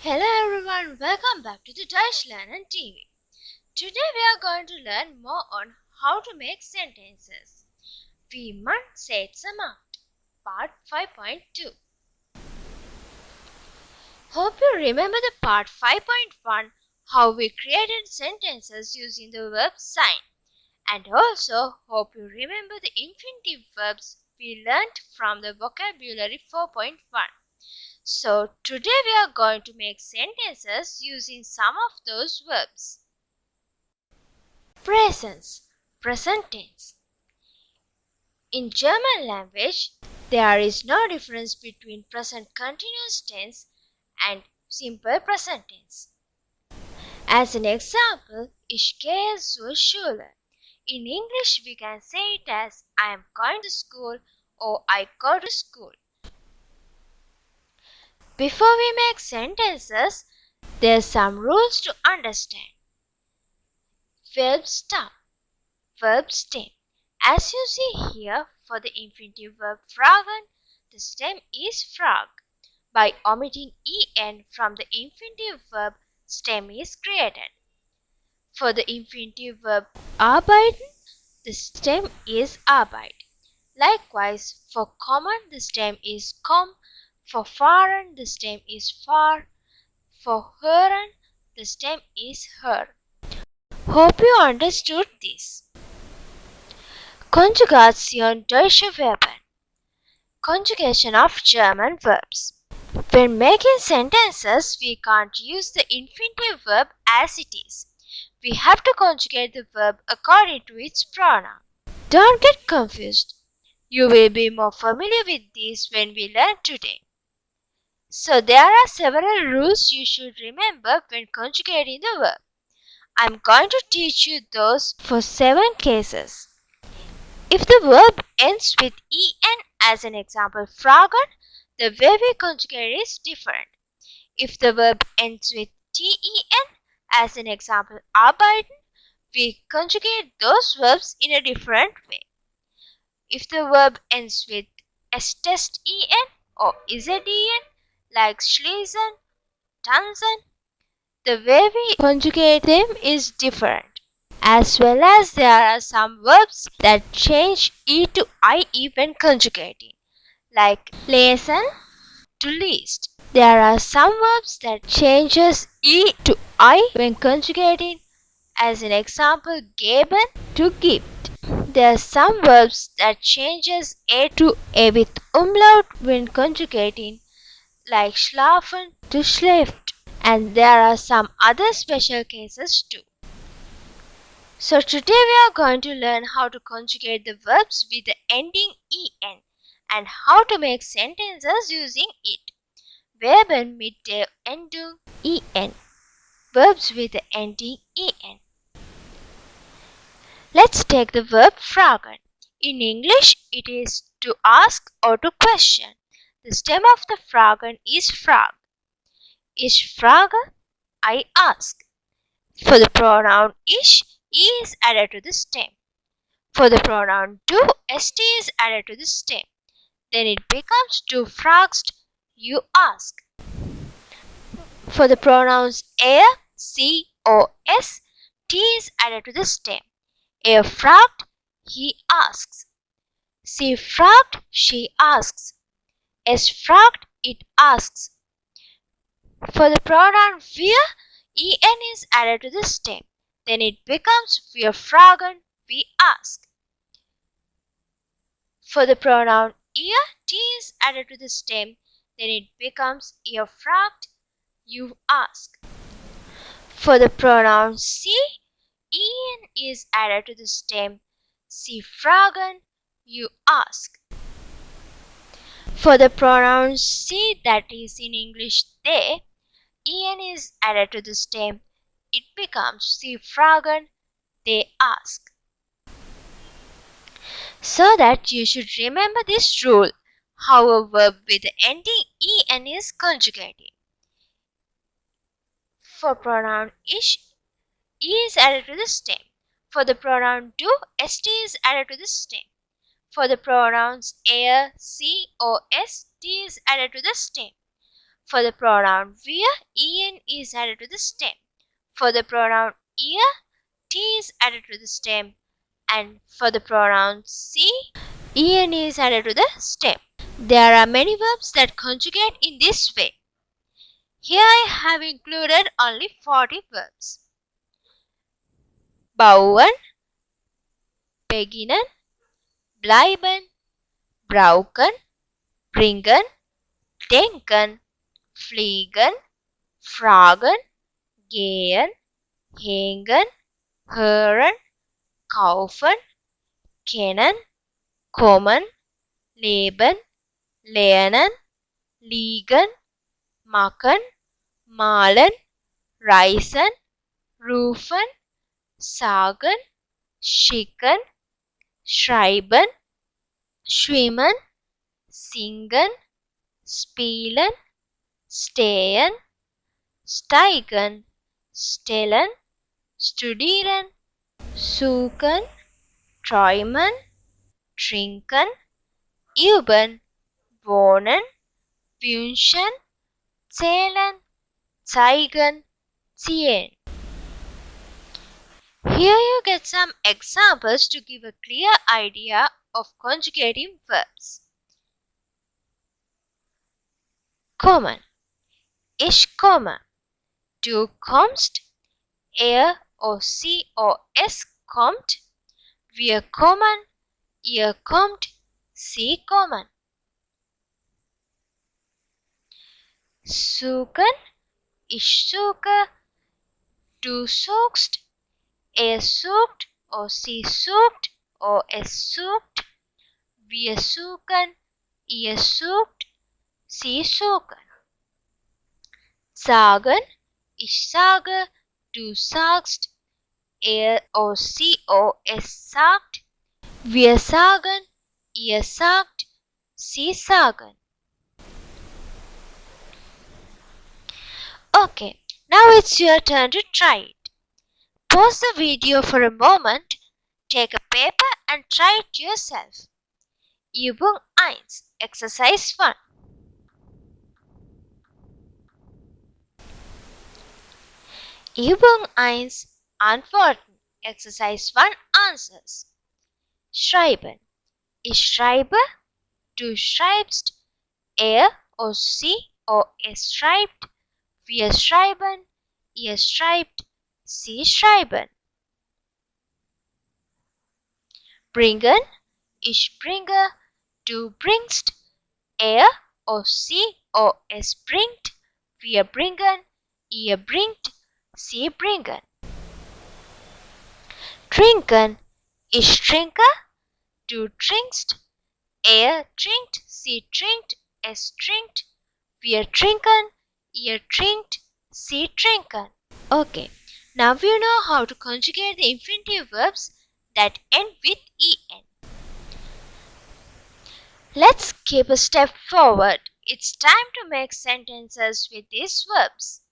Hello everyone, welcome back to the Deutsch Lernen TV. Today we are going to learn more on how to make sentences. Wie man Sätze macht, part 5.2. Hope you remember the part 5.1, how we created sentences using the verb sein. And also hope you remember the infinitive verbs we learnt from the vocabulary 4.1. So today we are going to make sentences using some of those verbs. Präsens, present tense. In German language, there is no difference between present continuous tense and simple present tense. As an example, ich gehe zur Schule. In English, we can say it as I am going to school or I go to school. Before we make sentences, there are some rules to understand. Verb stem, verb stem. As you see here, for the infinitive verb fragen, the stem is frag. By omitting en from the infinitive verb, stem is created. For the infinitive verb arbeiten, the stem is arbeit. Likewise, for kommen, the stem is komm. For fahren, the stem is fahr. For hören, the stem is hör. Hope you understood this. Konjugation deutscher Verben. Conjugation of German verbs. When making sentences, we can't use the infinitive verb as it is. We have to conjugate the verb according to its pronoun. Don't get confused. You will be more familiar with this when we learn today. So there are several rules you should remember when conjugating the verb. I'm going to teach you those for 7 cases. If the verb ends with en, as an example fragen, the way we conjugate is different. If the verb ends with ten, as an example arbeiten, we conjugate those verbs in a different way. If the verb ends with en or zen, like schließen, tanzen, the way we conjugate them is different. As well as there are some verbs that change e to ie when conjugating, like lesen to least. There are some verbs that changes e to I when conjugating, as an example geben to gift. There are some verbs that changes a to a with umlaut when conjugating, like schlafen to schläft, and there are some other special cases too. So today we are going to learn how to conjugate the verbs with the ending en and how to make sentences using it. Verben mit der Endung en. Verbs with the ending en. Let's take the verb fragen. In English, it is to ask or to question. The stem of the fragen is frag. Ich frage, I ask. For the pronoun ich, e is added to the stem. For the pronoun du, st is added to the stem. Then it becomes du fragst, you ask. For the pronouns er, sie, or s, t is added to the stem. Er fragt, he asks. Sie fragt, she asks. Es fragt, it asks. For the pronoun wir, en is added to the stem. Then it becomes wir fragen, we ask. For the pronoun ihr, t is added to the stem. Then it becomes ihr fragt, you ask. For the pronoun sie, en is added to the stem. Sie fragen, you ask. For the pronoun sie, that is in English they, en is added to the stem. It becomes sie fragen, they ask. So that you should remember this rule, how a verb with the ending en is conjugated. For pronoun ich, e is added to the stem. For the pronoun du, st is added to the stem. For the pronouns er, sie, or s, t is added to the stem. For the pronoun wir, en is added to the stem. For the pronoun ihr, t is added to the stem. And for the pronoun sie, en is added to the stem. There are many verbs that conjugate in this way. Here I have included only 40 verbs. Bauen, beginnen, bleiben, brauchen, bringen, denken, fliegen, fragen, gehen, hängen, hören, kaufen, kennen, kommen, leben, lernen, liegen, machen, malen, reisen, rufen, sagen, schicken, schreiben, schwimmen, singen, spielen, stehen, steigen, stellen, studieren, suchen, träumen, trinken, üben, wohnen, wünschen, zählen, zeigen, ziehen. Here you get some examples to give a clear idea of conjugating verbs. Kommen. Ich komme. Du kommst. Er oder sie oder es kommt. Wir kommen. Ihr kommt. Sie kommen. Suchen. Ich suche. Du suchst. Er sucht oder sie sucht oder es sucht. Wir suchen. Ihr sucht. Sie suchen. Sagen. Ich sage. Du sagst. Er oder sie oder es sagt. Wir sagen. Ihr sagt. Sie sagen. Okay, now it's your turn to try it. Pause the video for a moment, take a paper and try it yourself. Übung 1, Exercise 1. Übung 1, Antworten, Exercise 1 Answers. Schreiben. Ich schreibe, du schreibst, er oder sie oder es schreibt, wir schreiben, ihr schreibt, sie schreiben. Bringen. Ich bringe, du bringst, er oder sie oder es bringt, wir bringen, ihr bringt, sie bringen. Trinken. Ich trinke, du trinkst, er trinkt, sie trinkt, es trinkt, wir trinken, ihr trinkt, sie trinken. Okay, now you know how to conjugate the infinitive verbs that end with en. Let's keep a step forward. It's time to make sentences with these verbs.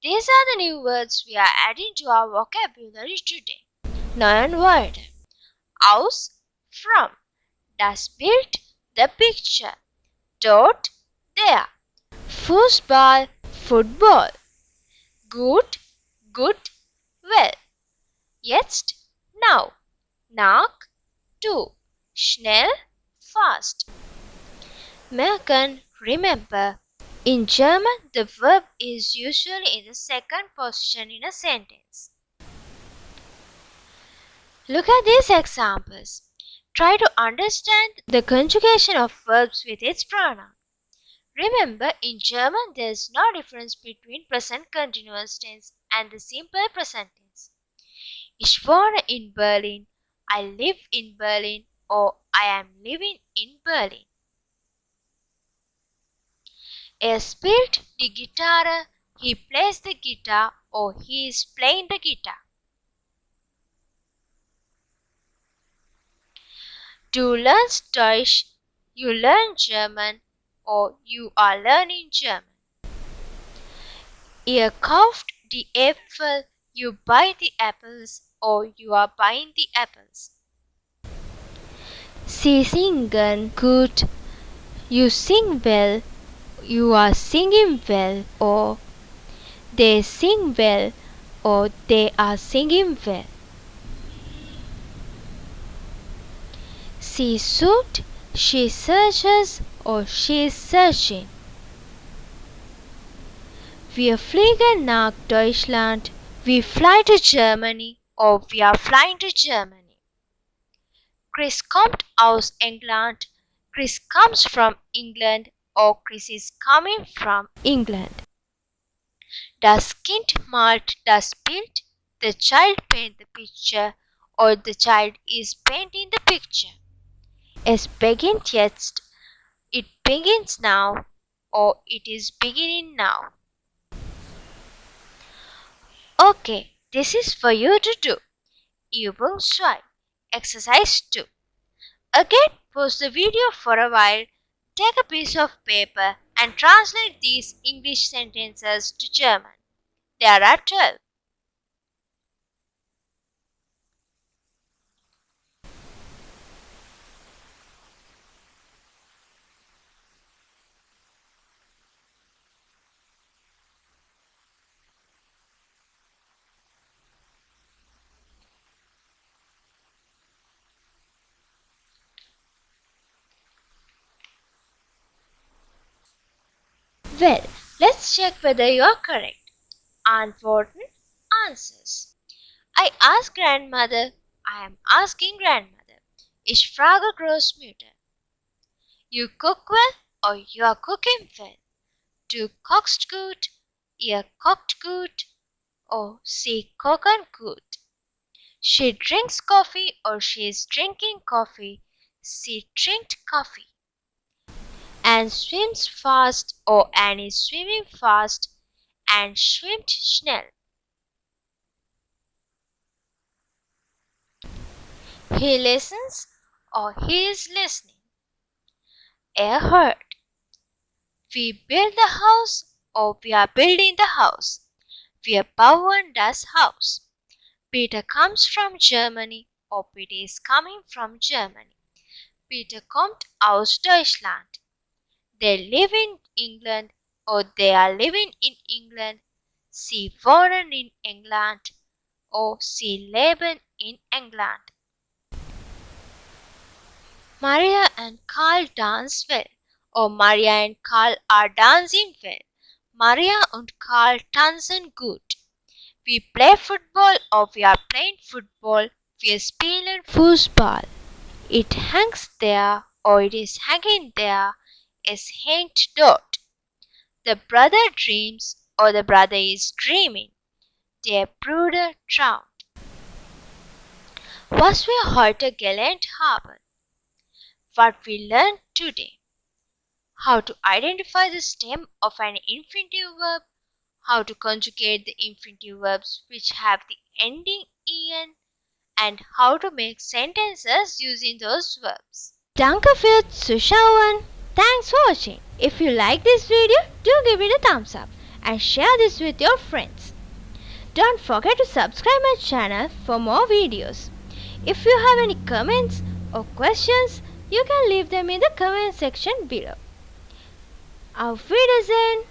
These are the new words we are adding to our vocabulary today. Neuen Wörter. Aus, from. Das Bild, the picture. Dort, there. Fußball, football. Gut, good, well. Jetzt, now. Nach, to. Schnell, fast. Merken, remember. In German, the verb is usually in the second position in a sentence. Look at these examples. Try to understand the conjugation of verbs with its pronoun. Remember, in German there is no difference between present continuous tense and the simple present tense. Ich wohne in Berlin, I live in Berlin, or I am living in Berlin. Er spielt die Gitarre, he plays the guitar, or he is playing the guitar. Du lernst Deutsch, you learn German, or you are learning German. Ihr kauft die Äpfel, you buy the apples, or you are buying the apples. Sie singen gut, you sing well, you are singing well, or they sing well, or they are singing well. Sie sucht, she searches, or she is searching. Wir fliegen nach Deutschland. We fly to Germany, or we are flying to Germany. Chris kommt aus England. Chris comes from England, or Chris is coming from England. Das Kind malt das Bild. The child paints the picture, or the child is painting the picture. Es beginnt jetzt. It begins now, or it is beginning now. Okay, this is for you to do. Übung 2. Exercise 2. Again, pause the video for a while. Take a piece of paper and translate these English sentences to German. There are 12. Well, let's check whether you are correct. Antworten, answers. I ask grandmother. I am asking grandmother. Ich frage Großmutter. You cook well, or you are cooking well. Du kochst gut, ihr kocht gut, or sie kochen gut. She drinks coffee, or she is drinking coffee. Sie trinkt coffee. Anne swims fast, or Anne is swimming fast. Anne schwimmt schnell. He listens, or he is listening. Er hört. We build the house, or we are building the house. Wir bauen das Haus. Peter comes from Germany, or Peter is coming from Germany. Peter kommt aus Deutschland. They live in England, or they are living in England. Sie wohnen in England, or sie leben in England. Maria and Karl dance well, or Maria and Karl are dancing well. Maria und Karl tanzen gut. We play football, or we are playing football. Wir spielen Fußball. It hangs there, or it is hanging there. Es hängt dort. The brother dreams, or the brother is dreaming. Der Bruder träumt. Was wir heute gelernt haben. What we learned today. How to identify the stem of an infinitive verb. How to conjugate the infinitive verbs which have the ending en. And how to make sentences using those verbs. Danke fürs Zuschauen. Thanks for watching. If you like this video, do give it a thumbs up and share this with your friends. Don't forget to subscribe my channel for more videos. If you have any comments or questions, you can leave them in the comment section below. Auf Wiedersehen!